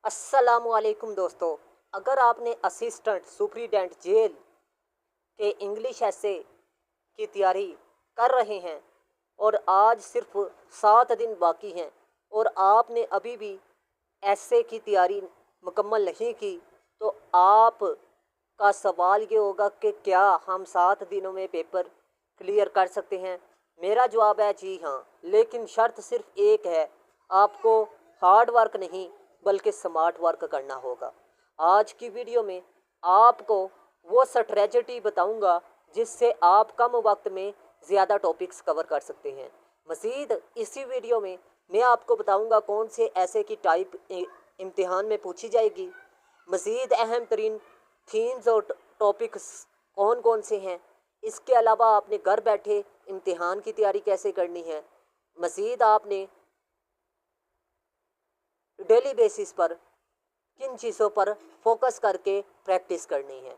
अस्सलामुअलैकुम दोस्तों। अगर आपने असिस्टेंट सुपरिटेंडेंट जेल के इंग्लिश ऐसे की तैयारी कर रहे हैं और आज सिर्फ 7 दिन बाकी हैं और आपने अभी भी ऐसे की तैयारी मुकम्मल नहीं की, तो आप का सवाल ये होगा कि क्या हम 7 दिनों में पेपर क्लियर कर सकते हैं। मेरा जवाब है जी हाँ, लेकिन शर्त सिर्फ एक है, आपको हार्ड वर्क नहीं बल्कि स्मार्ट वर्क करना होगा। आज की वीडियो में आपको वो स्ट्रेटजी बताऊंगा जिससे आप कम वक्त में ज़्यादा टॉपिक्स कवर कर सकते हैं। मज़ीद इसी वीडियो में मैं आपको बताऊंगा कौन से ऐसे की टाइप इम्तिहान में पूछी जाएगी। मज़ीद अहम तरीन थीम्स और टॉपिक्स कौन कौन से हैं। इसके अलावा आपने घर बैठे इम्तिहान की तैयारी कैसे करनी है। मज़ीद आपने डेली बेसिस पर किन चीज़ों पर फोकस करके प्रैक्टिस करनी है।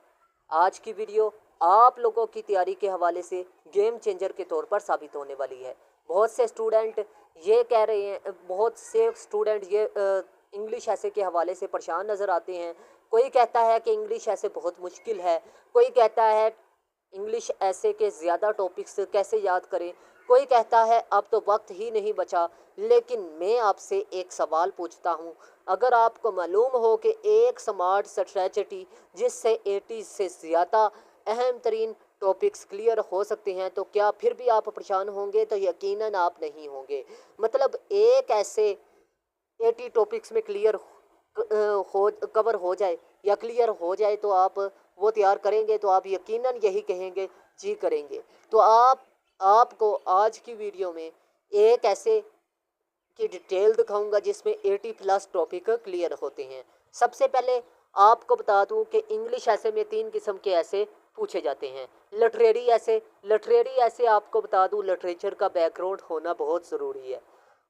आज की वीडियो आप लोगों की तैयारी के हवाले से गेम चेंजर के तौर पर साबित होने वाली है। बहुत से स्टूडेंट ये कह रहे हैं, बहुत से स्टूडेंट ये इंग्लिश ऐसे के हवाले से परेशान नज़र आते हैं। कोई कहता है कि इंग्लिश ऐसे बहुत मुश्किल है, कोई कहता है इंग्लिश ऐसे के ज़्यादा टॉपिक्स कैसे याद करें, कोई कहता है अब तो वक्त ही नहीं बचा। लेकिन मैं आपसे एक सवाल पूछता हूँ, अगर आपको मालूम हो कि एक स्मार्ट स्ट्रेटजी जिससे 80 से ज़्यादा अहम तरीन टॉपिक्स क्लियर हो सकते हैं, तो क्या फिर भी आप परेशान होंगे? तो यकीनन आप नहीं होंगे। मतलब एक ऐसे 80 टॉपिक्स में क्लियर हो कवर हो जाए या क्लियर हो जाए तो आप वो तैयार करेंगे, तो आप यकीनन यही कहेंगे जी करेंगे। तो आपको आज की वीडियो में एक ऐसे की डिटेल दिखाऊंगा जिसमें 80 प्लस टॉपिक क्लियर होते हैं। सबसे पहले आपको बता दूं कि इंग्लिश ऐसे में 3 किस्म के ऐसे पूछे जाते हैं। लिटरेरी ऐसे आपको बता दूं, लिटरेचर का बैकग्राउंड होना बहुत ज़रूरी है।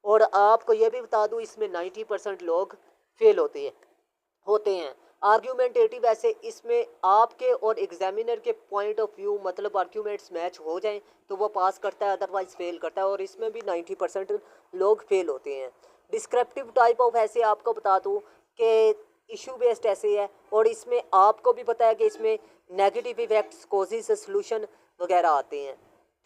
और आपको ये भी बता दूं, इसमें 90% लोग फेल होते हैं। आर्ग्यूमेंटेटिव ऐसे, इसमें आपके और एग्जामिनर के पॉइंट ऑफ व्यू मतलब आर्ग्यूमेंट्स मैच हो जाएं तो वो पास करता है, अदरवाइज फेल करता है, और इसमें भी 90% लोग फेल होते हैं। डिस्क्रिप्टिव टाइप ऑफ ऐसे आपको बता दूं कि इशू बेस्ड ऐसे है, और इसमें आपको भी पता है कि इसमें नेगेटिव इफेक्ट्स, कॉजेस, सॉल्यूशन वगैरह आते हैं,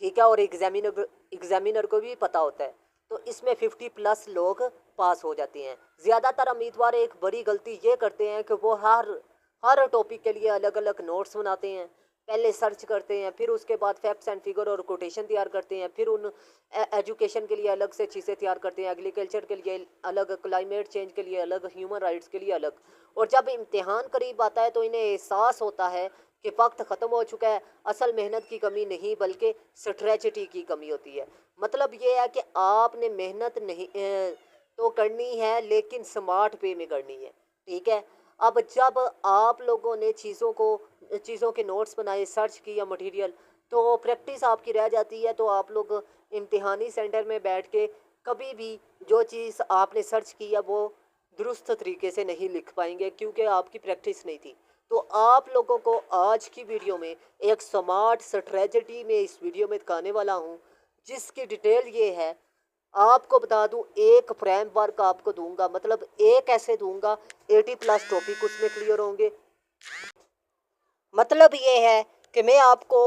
ठीक है, और एग्जामिनर को भी पता होता है। तो इसमें 50 प्लस लोग पास हो जाते हैं। ज़्यादातर उम्मीदवार एक बड़ी गलती ये करते हैं कि वो हर टॉपिक के लिए अलग अलग नोट्स बनाते हैं, पहले सर्च करते हैं, फिर उसके बाद फैक्ट्स एंड फिगर और कोटेशन तैयार करते हैं, फिर उन एजुकेशन के लिए अलग से चीज़ें तैयार करते हैं, एग्रीकल्चर के लिए अलग, क्लाइमेट चेंज के लिए अलग, ह्यूमन राइट्स के लिए अलग। और जब इम्तिहान करीब आता है तो इन्हें एहसास होता है कि वक्त ख़त्म हो चुका है। असल मेहनत की कमी नहीं बल्कि स्ट्रेटजी की कमी होती है। मतलब ये है कि आपने मेहनत नहीं तो करनी है, लेकिन स्मार्ट वे में करनी है, ठीक है। अब जब आप लोगों ने चीज़ों के नोट्स बनाए, सर्च किया मटेरियल, तो प्रैक्टिस आपकी रह जाती है। तो आप लोग इम्तिहानी सेंटर में बैठ के कभी भी जो चीज़ आपने सर्च किया वो दुरुस्त तरीके से नहीं लिख पाएंगे, क्योंकि आपकी प्रैक्टिस नहीं थी। तो आप लोगों को आज की वीडियो में एक स्मार्ट स्ट्रेटजी में इस वीडियो में दिखाने वाला हूँ, जिसकी डिटेल ये है। आपको बता दूं, एक फ्रेमवर्क आपको दूंगा, मतलब एक ऐसे दूंगा 80 प्लस टॉपिक उसमें क्लियर होंगे। मतलब ये है कि मैं आपको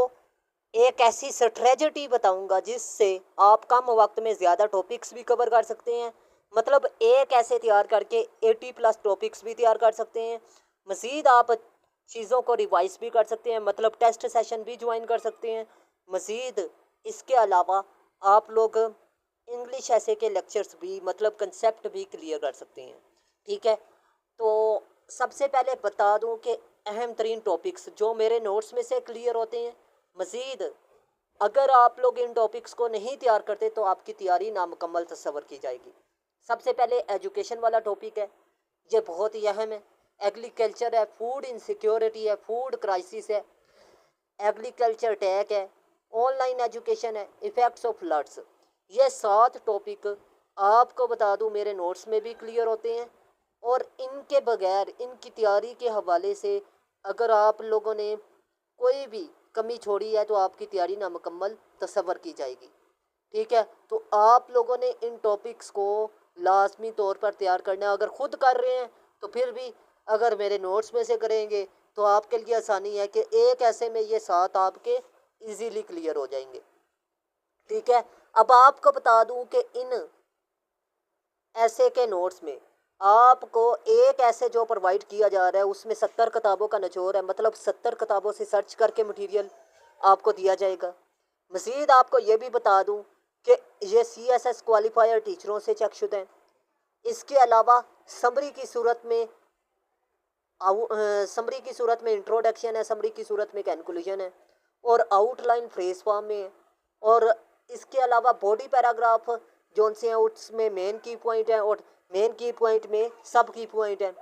एक ऐसी स्ट्रेटजी बताऊंगा जिससे आप कम वक्त में ज़्यादा टॉपिक्स भी कवर कर सकते हैं। मतलब एक ऐसे तैयार करके 80 प्लस टॉपिक्स भी तैयार कर सकते हैं। मज़ीद आप चीज़ों को रिवाइज भी कर सकते हैं, मतलब टेस्ट सेशन भी ज्वाइन कर सकते हैं। मज़ीद इसके अलावा आप लोग इंग्लिश ऐसे के लेक्चर्स भी, मतलब कंसेप्ट भी क्लियर कर सकते हैं, ठीक है। तो सबसे पहले बता दूं कि अहम तरीन टॉपिक्स जो मेरे नोट्स में से क्लियर होते हैं। मज़ीद अगर आप लोग इन टॉपिक्स को नहीं तैयार करते तो आपकी तैयारी नामुकम्मल तस्वर की जाएगी। सबसे पहले एजुकेशन वाला टॉपिक है, ये बहुत ही अहम है। एग्रीकल्चर है, फूड इनसिक्योरिटी है, फूड क्राइसिस है, एग्रीकल्चर टैक है, ऑनलाइन एजुकेशन है, इफ़ेक्ट्स ऑफ फ्लड्स। ये 7 टॉपिक आपको बता दूं मेरे नोट्स में भी क्लियर होते हैं, और इनके बगैर, इनकी तैयारी के हवाले से अगर आप लोगों ने कोई भी कमी छोड़ी है तो आपकी तैयारी नामुकम्मल तस्वर की जाएगी, ठीक है। तो आप लोगों ने इन टॉपिक्स को लाजमी तौर पर तैयार करना है। अगर खुद कर रहे हैं तो फिर भी अगर मेरे नोट्स में से करेंगे तो आपके लिए आसानी है कि एक ऐसे में ये 7 आपके इजीली क्लियर हो जाएंगे। ठीक है, अब आपको बता दूं कि इन ऐसे के नोट्स में आपको एक ऐसे जो प्रोवाइड किया जा रहा है उसमें 70 किताबों का निचोड़ है, मतलब 70 किताबों से सर्च करके मटेरियल आपको दिया जाएगा। मज़ीद आपको ये भी बता दूं कि ये CSS क्वालिफायर टीचरों से चेकशुदा हैं। इसके अलावा समरी की सूरत में इंट्रोडक्शन है, समरी की सूरत में कंक्लूजन है और आउटलाइन फ्रेज फॉर्म में है। और इसके अलावा बॉडी पैराग्राफ जो से हैं उसमें मेन की पॉइंट है और मेन की पॉइंट में सब की पॉइंट है।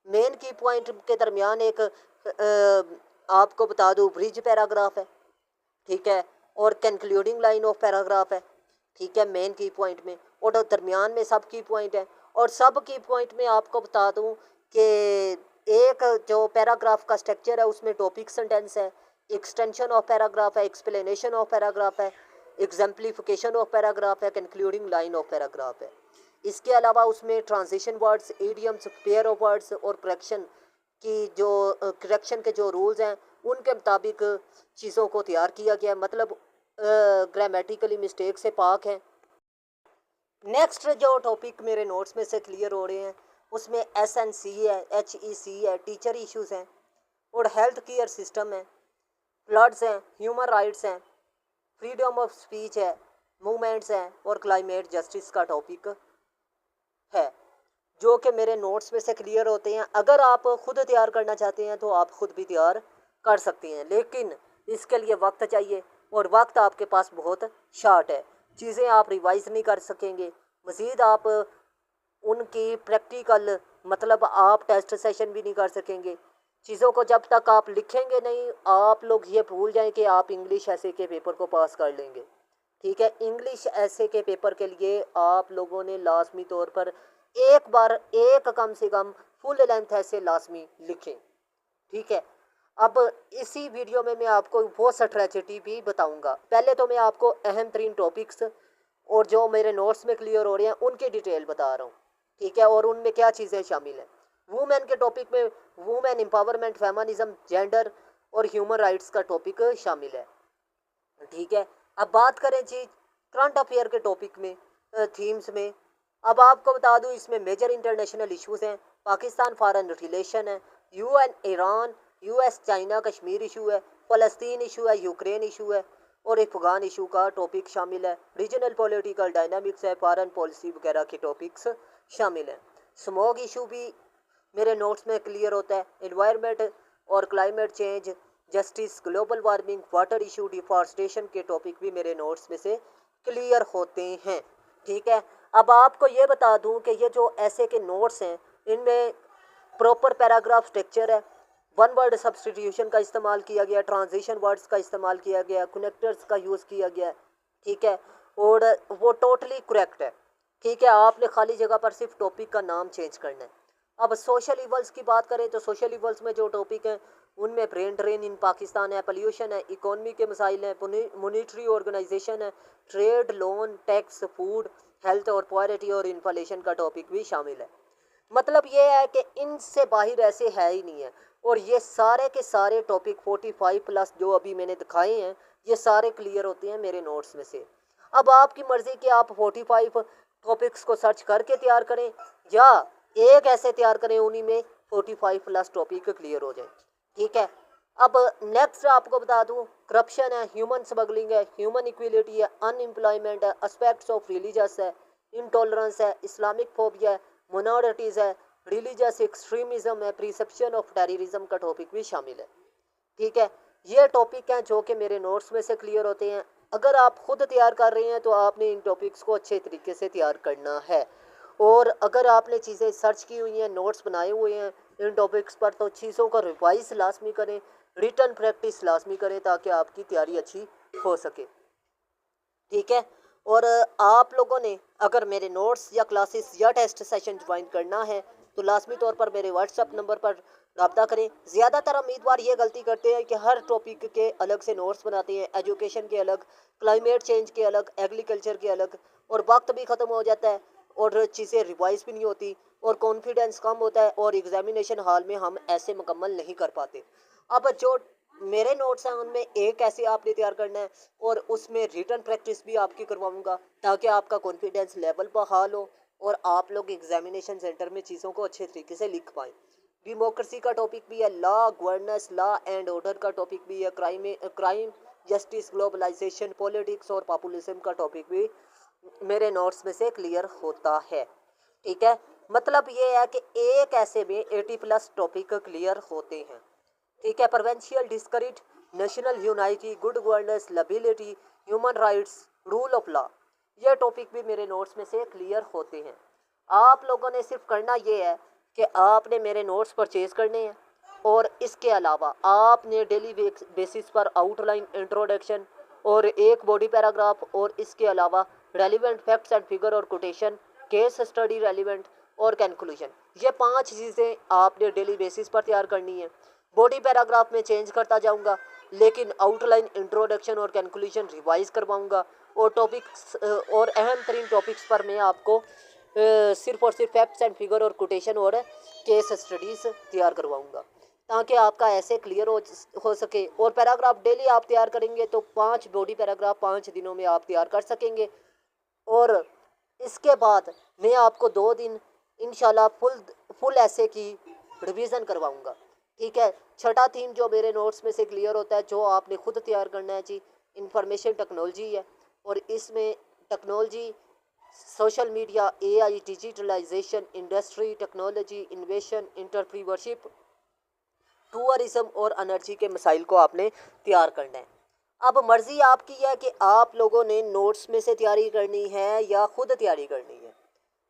मेन की पॉइंट के दरमियान एक आपको बता दूं ब्रिज पैराग्राफ है, ठीक है, और कंक्लूडिंग लाइन ऑफ पैराग्राफ है, ठीक है, मेन की पॉइंट में, और दरमियान में सब की पॉइंट है। और सब की पॉइंट में आपको बता दूं कि एक जो पैराग्राफ का स्ट्रक्चर है उसमें टॉपिक सेंटेंस है, एक्सटेंशन ऑफ पैराग्राफ है, एक्सप्लेनेशन ऑफ पैराग्राफ है, एग्जाम्प्लिफिकेशन ऑफ पैराग्राफ है, कंक्लूडिंग लाइन ऑफ पैराग्राफ है। इसके अलावा उसमें transition words, idioms, pair of words और करेक्शन के जो रूल्स हैं उनके मुताबिक चीज़ों को तैयार किया गया, मतलब ग्रामेटिकली मिस्टेक से पाक है। नेक्स्ट जो टॉपिक मेरे नोट्स में से क्लियर हो रहे हैं उसमें SNC है, HEC है, टीचर इश्यूज़ हैं और हेल्थ केयर सिस्टम है, फ्लड्स हैं, ह्यूमन राइट्स हैं, फ्रीडम ऑफ स्पीच है, मूवमेंट्स हैं और क्लाइमेट जस्टिस का टॉपिक है, जो कि मेरे नोट्स में से क्लियर होते हैं। अगर आप खुद तैयार करना चाहते हैं तो आप खुद भी तैयार कर सकते हैं, लेकिन इसके लिए वक्त चाहिए और वक्त आपके पास बहुत शॉर्ट है। चीज़ें आप रिवाइज नहीं कर सकेंगे। मज़ीद आप उनकी प्रैक्टिकल मतलब आप टेस्ट सेशन भी नहीं कर सकेंगे। चीज़ों को जब तक आप लिखेंगे नहीं, आप लोग ये भूल जाएं कि आप इंग्लिश ऐसे के पेपर को पास कर लेंगे। ठीक है, इंग्लिश ऐसे के पेपर के लिए आप लोगों ने लाजमी तौर पर एक बार एक कम से कम फुल लेंथ ऐसे लाजमी लिखें। ठीक है, अब इसी वीडियो में मैं आपको वो स्ट्रेटजी भी बताऊंगा। पहले तो मैं आपको अहम तरीन टॉपिक्स और जो मेरे नोट्स में क्लियर हो रहे हैं उनकी डिटेल बता रहा हूँ, ठीक है, और उनमें क्या चीज़ें शामिल हैं। वुमेन के टॉपिक में वुमेन एम्पावरमेंट, फेमिनिज्म, जेंडर और ह्यूमन राइट्स का टॉपिक शामिल है। ठीक है, अब बात करें जी करंट अफेयर के टॉपिक में, थीम्स में। अब आपको बता दूं इसमें मेजर इंटरनेशनल इश्यूज़ हैं, पाकिस्तान फॉरेन रिलेशन है, UN Iran, US China Kashmir issue है, फ़लस्तीन इशू है, यूक्रेन इशू है और अफगान इशू का टॉपिक शामिल है। रीजनल पॉलिटिकल डायनामिक्स है, फॉरेन पॉलिसी वगैरह के टॉपिक्स शामिल हैं। स्मॉग इशू भी मेरे नोट्स में क्लियर होता है। एनवायरनमेंट और climate change, justice, global warming, water issue, deforestation के टॉपिक भी मेरे नोट्स में से क्लियर होते हैं। ठीक है, अब आपको ये बता दूं कि ये जो ऐसे के नोट्स हैं इनमें प्रॉपर पैराग्राफ स्ट्रक्चर है, वन वर्ड सब्स्टिट्यूशन का इस्तेमाल किया गया, ट्रांजिशन वर्ड्स का इस्तेमाल किया गया, कनेक्टर्स का यूज़ किया गया, ठीक है, और वो टोटली करेक्ट है। ठीक है, आपने खाली जगह पर सिर्फ टॉपिक का नाम चेंज करना है। अब सोशल इवल्स की बात करें तो सोशल इवल्स में जो टॉपिक हैं उनमें ब्रेन ड्रेन इन पाकिस्तान है, पोल्यूशन है, इकोनॉमी के मसाइल हैं, मॉनेटरी ऑर्गेनाइजेशन है, trade, loan, tax, food, health और पॉवर्टी और इन्फ्लेशन का टॉपिक भी शामिल है। मतलब ये है कि इनसे बाहर ऐसे है ही नहीं है। और ये सारे के सारे टॉपिक 45 प्लस जो अभी मैंने दिखाए हैं ये सारे क्लियर होते हैं मेरे नोट्स में से। अब आपकी मर्ज़ी कि आप 45 टॉपिक्स को सर्च करके तैयार करें या एक ऐसे तैयार करें उन्हीं में 45 प्लस टॉपिक क्लियर हो जाए। ठीक है, अब नेक्स्ट आपको बता दूं करप्शन है, ह्यूमन स्मगलिंग है, ह्यूमन इक्वलिटी है, अनएम्प्लॉयमेंट है, एस्पेक्ट्स ऑफ रिलीजियस है, इंटॉलरेंस है, इस्लामिक फोबिया है, माइनॉरिटीज़ है, रिलीजियस एक्सट्रीमिज्म है, प्रिसेप्शन ऑफ टेररिज्म का टॉपिक भी शामिल है। ठीक है, ये टॉपिक हैं जो कि मेरे नोट्स में से क्लियर होते हैं। अगर आप खुद तैयार कर रहे हैं तो आपने इन टॉपिक्स को अच्छे तरीके से तैयार करना है। और अगर आपने चीज़ें सर्च की हुई हैं, नोट्स बनाए हुए हैं इन टॉपिक्स पर, तो चीज़ों का रिवाइज लाजमी करें, रिटन प्रैक्टिस लाजमी करें ताकि आपकी तैयारी अच्छी हो सके। ठीक है, और आप लोगों ने अगर मेरे नोट्स या क्लासेस या टेस्ट सेशन ज्वाइन करना है तो लाजमी तौर पर मेरे व्हाट्सएप नंबर पर रब्ता करें। ज़्यादातर उम्मीदवार ये गलती करते हैं कि हर टॉपिक के अलग से नोट्स बनाते हैं, एजुकेशन के अलग, क्लाइमेट चेंज के अलग, एग्रीकल्चर के अलग, और वक्त भी ख़त्म हो जाता है और चीज़ें रिवाइज भी नहीं होती और कॉन्फिडेंस कम होता है और एग्जामिनेशन हॉल में हम ऐसे मुकम्मल नहीं कर पाते। अब जो मेरे नोट्स हैं उनमें एक ऐसे आपने तैयार करना है और उसमें रिटन प्रैक्टिस भी आपकी करवाऊंगा ताकि आपका कॉन्फिडेंस लेवल बहाल हो और आप लोग एग्जामिनेशन सेंटर में चीज़ों को अच्छे तरीके से लिख पाएँ। डेमोक्रेसी का टॉपिक भी है, law governance, law and order का टॉपिक भी है, क्राइम जस्टिस, ग्लोबलाइजेशन, पॉलिटिक्स और पॉपुलिज्म का टॉपिक भी मेरे नोट्स में से क्लियर होता है। ठीक है, मतलब ये है कि एक ऐसे में 80+ टॉपिक क्लियर होते हैं। ठीक है, provincial discrete, national unity, good governance, liability, human rights, rule of law, ये टॉपिक भी मेरे नोट्स में से क्लियर होते हैं। आप लोगों ने सिर्फ करना ये है कि आपने मेरे नोट्स परचेज करने हैं और इसके अलावा आपने डेली बेसिस पर आउटलाइन, इंट्रोडक्शन और एक बॉडी पैराग्राफ और इसके अलावा रेलिवेंट फैक्ट्स एंड फिगर और कोटेशन, केस स्टडी रेलिवेंट और कंक्लूजन, ये 5 चीज़ें आपने डेली बेसिस पर तैयार करनी है। बॉडी पैराग्राफ में चेंज करता जाऊंगा लेकिन आउटलाइन, इंट्रोडक्शन और कंक्लूजन रिवाइज करवाऊंगा और टॉपिक्स और अहम तरीन टॉपिक्स पर मैं आपको सिर्फ और सिर्फ फैक्ट्स एंड फिगर और कोटेशन और केस स्टडीज़ तैयार करवाऊंगा ताकि आपका ऐसे क्लियर हो सके। और पैराग्राफ डेली आप तैयार करेंगे तो 5 बॉडी पैराग्राफ 5 दिनों में आप तैयार कर सकेंगे। और इसके बाद मैं आपको 2 दिन इंशाल्लाह फुल ऐसे की रिवीजन करवाऊंगा। ठीक है, छठा थीम जो मेरे नोट्स में से क्लियर होता है, जो आपने खुद तैयार करना है जी, इंफॉर्मेशन टेक्नोलॉजी है। और इसमें technology, social media, AI, digitalization, industry, technology, innovation, entrepreneurship, tourism और एनर्जी के मसाइल को आपने तैयार करना है। अब मर्जी आपकी है कि आप लोगों ने नोट्स में से तैयारी करनी है या खुद तैयारी करनी है,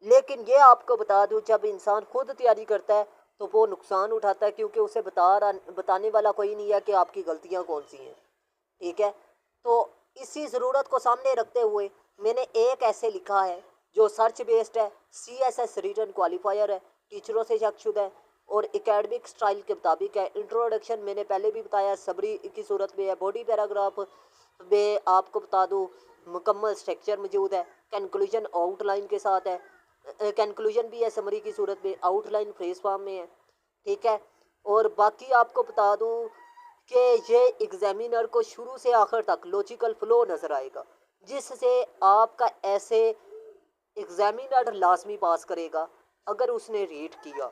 लेकिन ये आपको बता दूं, जब इंसान खुद तैयारी करता है तो वो नुकसान उठाता है क्योंकि उसे बताने वाला कोई नहीं है कि आपकी गलतियां कौन सी हैं। ठीक है, तो इसी ज़रूरत को सामने रखते हुए मैंने एक ऐसे लिखा है जो सर्च बेस्ड है, CSS रिटन क्वालिफायर है, टीचरों से शख्सुदा है और एकेडमिक स्टाइल के मुताबिक है। इंट्रोडक्शन मैंने पहले भी बताया, सबरी की सूरत में है। बॉडी पैराग्राफ में आपको बता दूँ मुकम्मल स्ट्रक्चर मौजूद है। कंक्लूजन आउटलाइन के साथ है, कंक्लूजन भी है समरी की सूरत में, आउटलाइन फ्रेज फॉर्म में है। ठीक है, और बाकी आपको बता दूँ कि ये एग्जामिनर को शुरू से आखिर तक लॉजिकल फ्लो नज़र आएगा, जिससे आपका ऐसे एग्जामिनर लाजमी पास करेगा अगर उसने रीड किया।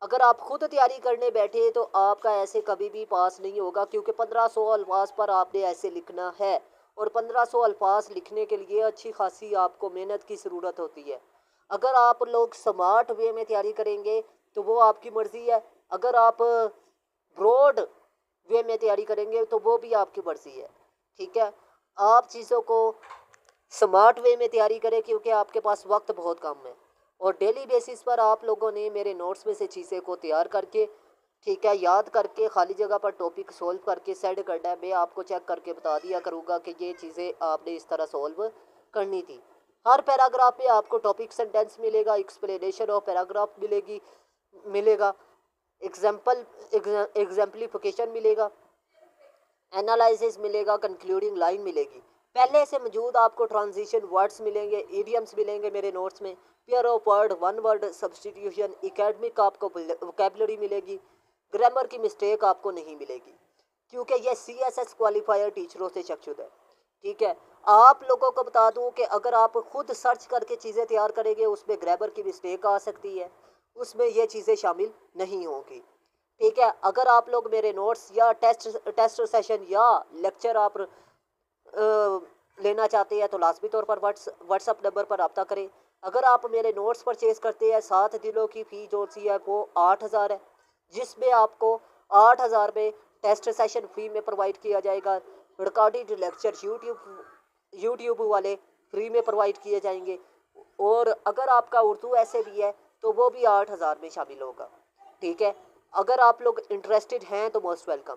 अगर आप खुद तैयारी करने बैठे तो आपका ऐसे कभी भी पास नहीं होगा, क्योंकि 1500 अल्फाज पर आपने ऐसे लिखना है और 1500 अल्फाज लिखने के लिए अच्छी खासी आपको मेहनत की ज़रूरत होती है। अगर आप लोग स्मार्ट वे में तैयारी करेंगे तो वो आपकी मर्ज़ी है, अगर आप ब्रॉड वे में तैयारी करेंगे तो वो भी आपकी मर्ज़ी है। ठीक है, आप चीज़ों को स्मार्ट वे में तैयारी करें क्योंकि आपके पास वक्त बहुत कम है और डेली बेसिस पर आप लोगों ने मेरे नोट्स में से चीज़ें को तैयार करके, ठीक है, याद करके खाली जगह पर टॉपिक सोल्व करके सेट करना है। मैं आपको चेक करके बता दिया करूँगा कि ये चीज़ें आपने इस तरह सोल्व करनी थी। हर पैराग्राफ में आपको टॉपिक सेंटेंस मिलेगा, एक्सप्लेनेशन ऑफ पैराग्राफ मिलेगा, एग्जाम्पलिफिकेशन मिलेगा, एनालिसिस मिलेगा, कंक्लूडिंग लाइन मिलेगी। पहले से मौजूद आपको ट्रांजिशन वर्ड्स मिलेंगे, इडियम्स मिलेंगे मेरे नोट्स में, pair of word, one word substitution, academic आपको वोकैबुलरी मिलेगी, ग्रामर की मिस्टेक आपको नहीं मिलेगी क्योंकि ये CSS क्वालिफायर टीचरों से शख्सुदा है। ठीक है, आप लोगों को बता दूं कि अगर आप खुद सर्च करके चीज़ें तैयार करेंगे उसमें ग्रामर की मिस्टेक आ सकती है, उसमें ये चीज़ें शामिल नहीं होंगी। ठीक है, अगर आप लोग मेरे नोट्स या टेस्ट सेशन या लेक्चर आप लेना चाहते हैं तो लाजमी तौर पर व्हाट्सअप नंबर पर रब्ता करें। अगर आप मेरे नोट्स परचेज करते हैं, 7 दिनों की फ़ी जो सी है वो 8000 है, जिसमें आपको 8000 में टेस्ट सेशन फ्री में प्रोवाइड किया जाएगा, रिकॉर्डेड लेक्चर यूट्यूब वाले फ्री में प्रोवाइड किए जाएंगे और अगर आपका उर्दू ऐसे भी है तो वो भी 8000 में शामिल होगा। ठीक है, अगर आप लोग इंटरेस्टेड हैं तो मोस्ट वेलकम।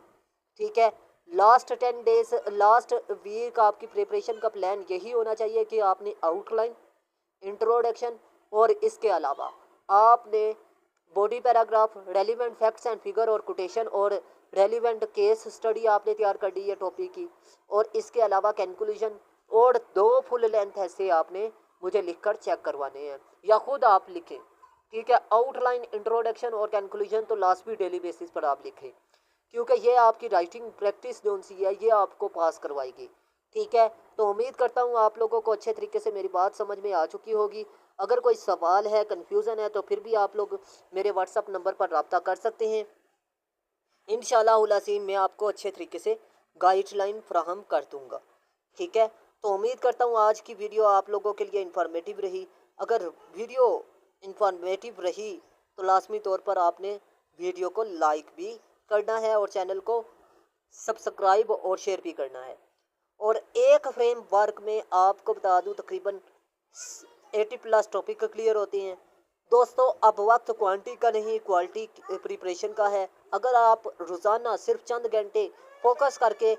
ठीक है, लास्ट 10 डेज, लास्ट वीक आपकी प्रिपरेशन का प्लान यही होना चाहिए कि आपने आउटलाइन, इंट्रोडक्शन और इसके अलावा आपने body paragraph, relevant facts and figure और कोटेशन और रेलिवेंट केस स्टडी आपने तैयार कर दी है टॉपिक की, और इसके अलावा कंक्लूजन और 2 फुल लेंथ ऐसे आपने मुझे लिखकर चेक करवाने हैं या खुद आप लिखें। ठीक है। आउटलाइन, इंट्रोडक्शन और कंक्लूजन तो लाजमी डेली बेसिस पर आप लिखें, क्योंकि ये आपकी राइटिंग प्रैक्टिस जो सी है ये आपको पास करवाएगी। ठीक है, तो उम्मीद करता हूँ आप लोगों को अच्छे तरीके से मेरी बात समझ में आ चुकी होगी। अगर कोई सवाल है, कन्फ्यूज़न है, तो फिर भी आप लोग मेरे व्हाट्सअप नंबर पर रब्ता कर सकते हैं। इंशाअल्लाह अज़ीम मैं आपको अच्छे तरीके से गाइडलाइन फ्राहम कर दूँगा। ठीक है, तो उम्मीद करता हूँ आज की वीडियो आप लोगों के लिए इन्फॉर्मेटिव रही। अगर वीडियो इन्फॉर्मेटिव रही तो लाजमी तौर पर आपने वीडियो को लाइक भी करना है और चैनल को सब्सक्राइब और शेयर भी करना है। और एक फ्रेमवर्क में आपको बता दूं तकरीबन 80+ टॉपिक क्लियर होते हैं। दोस्तों अब वक्त क्वांटिटी का नहीं क्वालिटी प्रिपरेशन का है। अगर आप रोज़ाना सिर्फ चंद घंटे फोकस करके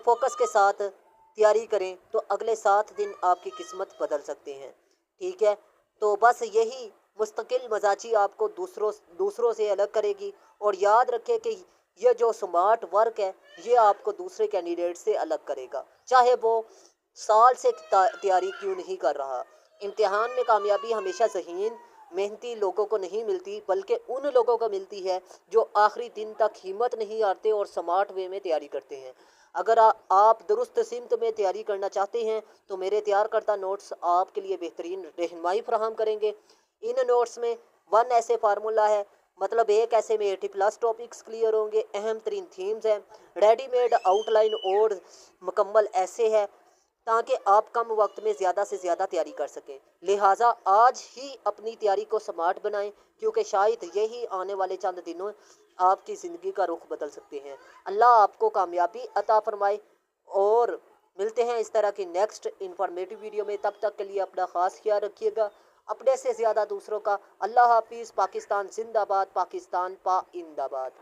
फोकस के साथ तैयारी करें तो अगले 7 दिन आपकी किस्मत बदल सकते हैं। ठीक है, तो बस यही मुस्तकिल मजाजी आपको दूसरों से अलग करेगी। और याद रखें कि ये जो स्मार्ट वर्क है ये आपको दूसरे कैंडिडेट से अलग करेगा, चाहे वो साल से तैयारी क्यों नहीं कर रहा। इम्तिहान में कामयाबी हमेशा ज़हीन मेहनती लोगों को नहीं मिलती, बल्कि उन लोगों को मिलती है जो आखिरी दिन तक हिम्मत नहीं हारते और स्मार्ट वे में तैयारी करते हैं। अगर आप दुरुस्त सिमत में तैयारी करना चाहते हैं तो मेरे तैयार करता नोट्स आपके लिए बेहतरीन रहनुमाई फराहम करेंगे। इन नोट्स में 1 ऐसे फार्मूला है, मतलब एक ऐसे में 80+ टॉपिक्स क्लियर होंगे। अहम तरीन थीम्स हैं, रेडीमेड आउटलाइन और मुकम्मल ऐसे है, ताकि आप कम वक्त में ज़्यादा से ज़्यादा तैयारी कर सकें। लिहाजा आज ही अपनी तैयारी को स्मार्ट बनाएं, क्योंकि शायद यही आने वाले चंद दिनों आपकी ज़िंदगी का रुख बदल सकते हैं। अल्लाह आपको कामयाबी अता फरमाए और मिलते हैं इस तरह की नेक्स्ट इंफॉर्मेटिव वीडियो में। तब तक के लिए अपना ख़ास ख्याल रखिएगा, अपने से ज़्यादा दूसरों का। अल्लाह हाफिज़। पाकिस्तान जिंदाबाद, पाकिस्तान पाइंदाबाद।